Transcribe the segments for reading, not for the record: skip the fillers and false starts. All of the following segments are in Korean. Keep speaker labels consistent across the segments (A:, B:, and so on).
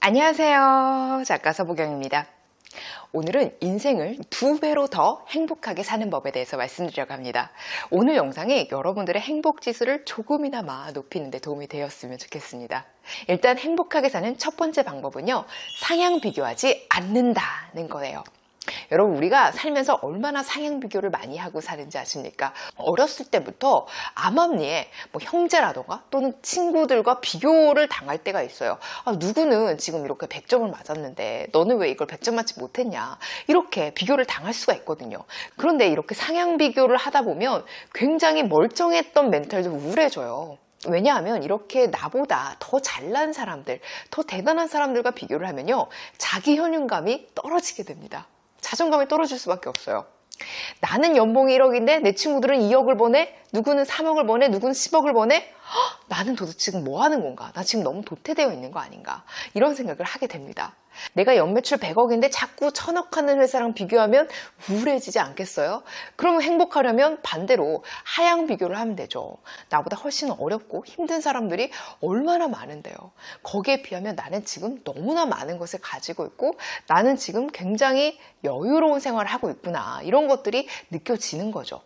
A: 안녕하세요. 작가 서보경입니다. 오늘은 인생을 2배로 더 행복하게 사는 법에 대해서 말씀드리려고 합니다. 오늘 영상이 여러분들의 행복 지수를 조금이나마 높이는 데 도움이 되었으면 좋겠습니다. 일단 행복하게 사는 첫 번째 방법은요, 상향 비교하지 않는다는 거예요. 여러분, 우리가 살면서 얼마나 상향 비교를 많이 하고 사는지 아십니까? 어렸을 때부터 암암리에 형제라던가 또는 친구들과 비교를 당할 때가 있어요. 누구는 지금 이렇게 100점을 맞았는데 너는 왜 이걸 100점 맞지 못했냐, 이렇게 비교를 당할 수가 있거든요. 그런데 이렇게 상향 비교를 하다 보면 굉장히 멀쩡했던 멘탈도 우울해져요. 왜냐하면 이렇게 나보다 더 잘난 사람들, 더 대단한 사람들과 비교를 하면요, 자기 현윤감이 떨어지게 됩니다. 자존감이 떨어질 수밖에 없어요. 나는 연봉이 1억인데 내 친구들은 2억을 버네? 누구는 3억을 버네? 누구는 10억을 버네? 나는 도대체 지금 뭐 하는 건가? 나 지금 너무 도태되어 있는 거 아닌가? 이런 생각을 하게 됩니다. 내가 연매출 100억인데 자꾸 1000억 하는 회사랑 비교하면 우울해지지 않겠어요? 그러면 행복하려면 반대로 하향 비교를 하면 되죠. 나보다 훨씬 어렵고 힘든 사람들이 얼마나 많은데요. 거기에 비하면 나는 지금 너무나 많은 것을 가지고 있고 나는 지금 굉장히 여유로운 생활을 하고 있구나, 이런 것들이 느껴지는 거죠.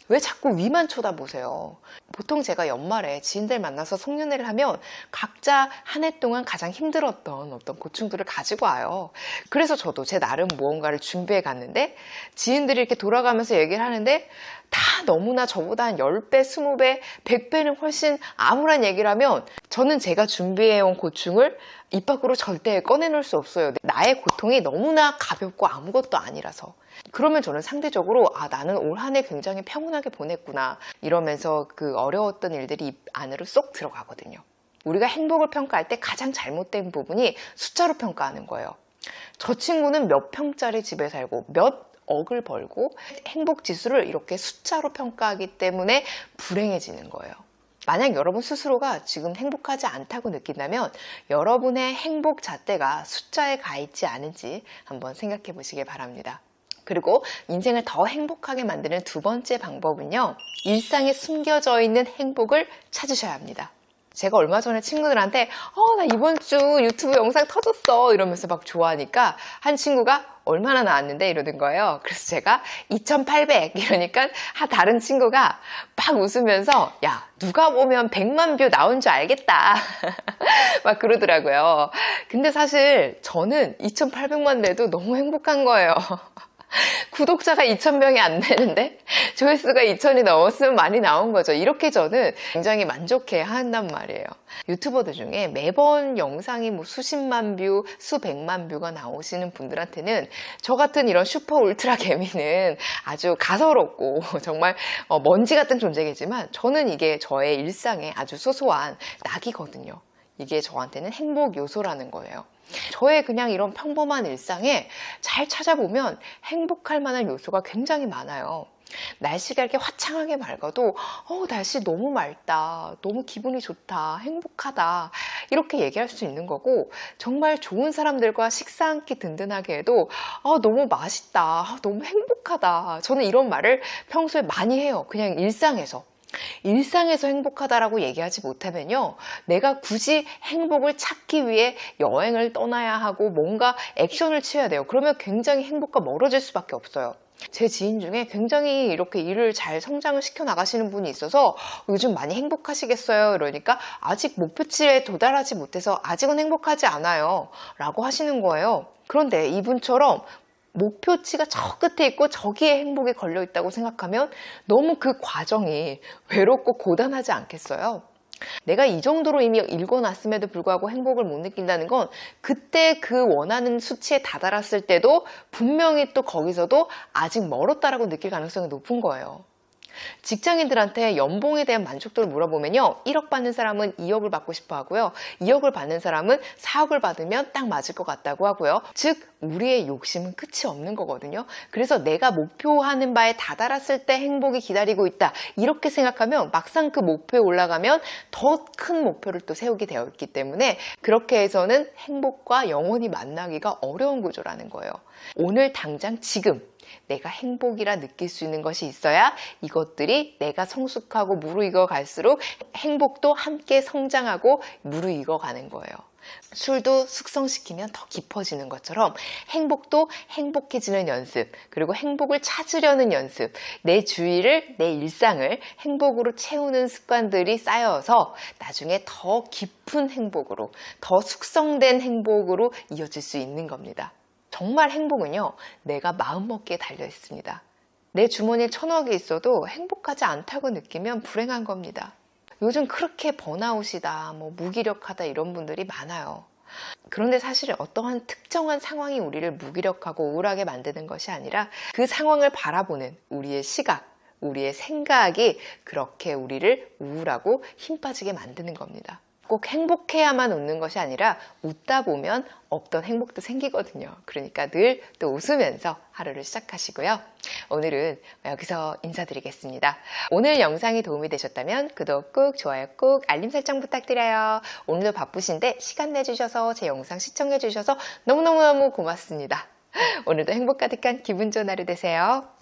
A: 왜 자꾸 위만 쳐다보세요? 보통 제가 연말에 지인들 만나서 송년회를 하면 각자 한 해 동안 가장 힘들었던 어떤 고충들을 가지고 와요. 그래서 저도 제 나름 무언가를 준비해 갔는데 지인들이 이렇게 돌아가면서 얘기를 하는데 다 너무나 저보다 한 10배, 20배, 100배는 훨씬 암울한 얘기를 하면 저는 제가 준비해온 고충을 입 밖으로 절대 꺼내놓을 수 없어요. 나의 고통이 너무나 가볍고 아무것도 아니라서. 그러면 저는 상대적으로 나는 올 한 해 굉장히 평온하게 보냈구나, 이러면서 그 어려웠던 일들이 입 안으로 쏙 들어가거든요. 우리가 행복을 평가할 때 가장 잘못된 부분이 숫자로 평가하는 거예요. 저 친구는 몇 평짜리 집에 살고 몇 억을 벌고, 행복 지수를 이렇게 숫자로 평가하기 때문에 불행해지는 거예요. 만약 여러분 스스로가 지금 행복하지 않다고 느낀다면 여러분의 행복 잣대가 숫자에 가 있지 않은지 한번 생각해 보시길 바랍니다. 그리고 인생을 더 행복하게 만드는 두 번째 방법은요, 일상에 숨겨져 있는 행복을 찾으셔야 합니다. 제가 얼마 전에 친구들한테 나 이번 주 유튜브 영상 터졌어 이러면서 막 좋아하니까 한 친구가 얼마나 나왔는데 이러는 거예요. 그래서 제가 2800 이러니까 다른 친구가 막 웃으면서 야, 누가 보면 100만 뷰 나온 줄 알겠다 막 그러더라고요. 근데 사실 저는 2800만 내도 너무 행복한 거예요. 구독자가 2000명이 안 되는데 조회수가 2000이 넘었으면 많이 나온 거죠. 이렇게 저는 굉장히 만족해 한단 말이에요. 유튜버들 중에 매번 영상이 수십만 뷰, 수백만 뷰가 나오시는 분들한테는 저 같은 이런 슈퍼 울트라 개미는 아주 가소롭고 정말 먼지 같은 존재겠지만 저는 이게 저의 일상에 아주 소소한 낙이거든요. 이게 저한테는 행복 요소라는 거예요. 저의 그냥 이런 평범한 일상에 잘 찾아보면 행복할 만한 요소가 굉장히 많아요. 날씨가 이렇게 화창하게 맑아도 날씨 너무 맑다, 너무 기분이 좋다, 행복하다, 이렇게 얘기할 수 있는 거고, 정말 좋은 사람들과 식사 한 끼 든든하게 해도 너무 맛있다, 너무 행복하다, 저는 이런 말을 평소에 많이 해요. 그냥 일상에서 행복하다라고 얘기하지 못하면요, 내가 굳이 행복을 찾기 위해 여행을 떠나야 하고 뭔가 액션을 취해야 돼요. 그러면 굉장히 행복과 멀어질 수밖에 없어요. 제 지인 중에 굉장히 이렇게 일을 잘 성장을 시켜 나가시는 분이 있어서 요즘 많이 행복하시겠어요? 이러니까 아직 목표치에 도달하지 못해서 아직은 행복하지 않아요 라고 하시는 거예요. 그런데 이분처럼 목표치가 저 끝에 있고 저기에 행복이 걸려 있다고 생각하면 너무 그 과정이 외롭고 고단하지 않겠어요? 내가 이 정도로 이미 읽어놨음에도 불구하고 행복을 못 느낀다는 건 그때 그 원하는 수치에 다다랐을 때도 분명히 또 거기서도 아직 멀었다라고 느낄 가능성이 높은 거예요. 직장인들한테 연봉에 대한 만족도를 물어보면요, 1억 받는 사람은 2억을 받고 싶어 하고요, 2억을 받는 사람은 4억을 받으면 딱 맞을 것 같다고 하고요. 즉 우리의 욕심은 끝이 없는 거거든요. 그래서 내가 목표하는 바에 다다랐을 때 행복이 기다리고 있다, 이렇게 생각하면 막상 그 목표에 올라가면 더 큰 목표를 또 세우게 되어 있기 때문에 그렇게 해서는 행복과 영원히 만나기가 어려운 구조라는 거예요. 오늘 당장 지금 내가 행복이라 느낄 수 있는 것이 있어야 이것들이 내가 성숙하고 무르익어 갈수록 행복도 함께 성장하고 무르익어 가는 거예요. 술도 숙성시키면 더 깊어지는 것처럼 행복도 행복해지는 연습, 그리고 행복을 찾으려는 연습, 내 주위를, 내 일상을 행복으로 채우는 습관들이 쌓여서 나중에 더 깊은 행복으로, 더 숙성된 행복으로 이어질 수 있는 겁니다. 정말 행복은요, 내가 마음먹기에 달려 있습니다. 내 주머니에 1,000억이 있어도 행복하지 않다고 느끼면 불행한 겁니다. 요즘 그렇게 번아웃이다, 무기력하다 이런 분들이 많아요. 그런데 사실 어떠한 특정한 상황이 우리를 무기력하고 우울하게 만드는 것이 아니라 그 상황을 바라보는 우리의 시각, 우리의 생각이 그렇게 우리를 우울하고 힘 빠지게 만드는 겁니다. 꼭 행복해야만 웃는 것이 아니라 웃다 보면 없던 행복도 생기거든요. 그러니까 늘 또 웃으면서 하루를 시작하시고요. 오늘은 여기서 인사드리겠습니다. 오늘 영상이 도움이 되셨다면 구독 꾹, 좋아요 꾹, 알림 설정 부탁드려요. 오늘도 바쁘신데 시간 내주셔서 제 영상 시청해주셔서 너무너무 고맙습니다. 오늘도 행복 가득한 기분 좋은 하루 되세요.